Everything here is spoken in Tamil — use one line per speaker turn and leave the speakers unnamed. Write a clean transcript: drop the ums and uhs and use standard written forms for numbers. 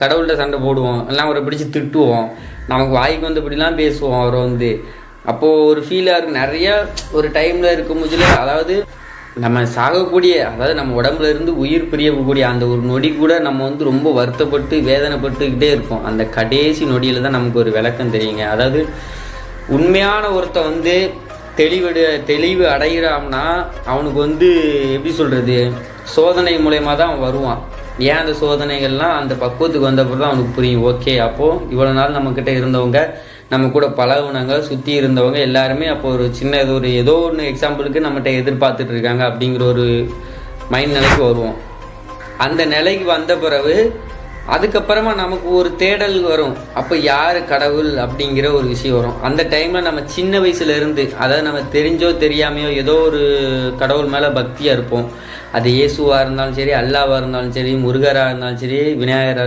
கடவுள்கிட்ட சண்டை போடுவோம், எல்லாம் அவரை பிடிச்சி திட்டுவோம், நமக்கு வாய்க்கு வந்தபடிலாம் பேசுவோம் அவரை வந்து. அப்போது ஒரு ஃபீலாக இருக்கும் நிறையா. ஒரு டைமில் இருக்கும்போதுல அதாவது நம்ம சாகக்கூடிய, அதாவது நம்ம உடம்புல இருந்து உயிர் பிரியக்கூடிய அந்த ஒரு நொடி கூட நம்ம வந்து ரொம்ப வருத்தப்பட்டு வேதனைப்பட்டுக்கிட்டே இருப்போம். அந்த கடைசி நொடியில் தான் நமக்கு ஒரு விளக்கம் தெரியுங்க. அதாவது உண்மையான ஒருத்த வந்து தெளிவு அடைகிறான்னா அவனுக்கு வந்து எப்படி சொல்கிறது, சோதனை மூலயமா தான் அவன் வருவான். ஏன் அந்த சோதனைகள்லாம் அந்த பக்குவத்துக்கு வந்தப்பறம் தான் அவனுக்கு புரியும். ஓகே, அப்போது இவ்வளோ நாள் நம்மக்கிட்ட இருந்தவங்க, நம்ம கூட பழகுனவங்க, சுற்றி இருந்தவங்க எல்லாருமே அப்போ ஒரு சின்ன ஏதோ ஒன்று எக்ஸாம்பிளுக்கு நம்மகிட்ட எதிர்பார்த்துட்டு இருக்காங்க அப்படிங்கிற ஒரு மைண்ட் நிலைக்கு வருவோம். அந்த நிலைக்கு வந்த பிறகு அதுக்கப்புறமா நமக்கு ஒரு தேடல் வரும். அப்போ யார் கடவுள் அப்படிங்கிற ஒரு விஷயம் வரும். அந்த டைமில் நம்ம சின்ன வயசுலேருந்து, அதாவது நம்ம தெரிஞ்சோ தெரியாமையோ ஏதோ ஒரு கடவுள் மேலே பக்தியாக இருப்போம். அது இயேசுவாக இருந்தாலும் சரி, அல்லாவாக இருந்தாலும் சரி, முருகராக இருந்தாலும் சரி, விநாயகராக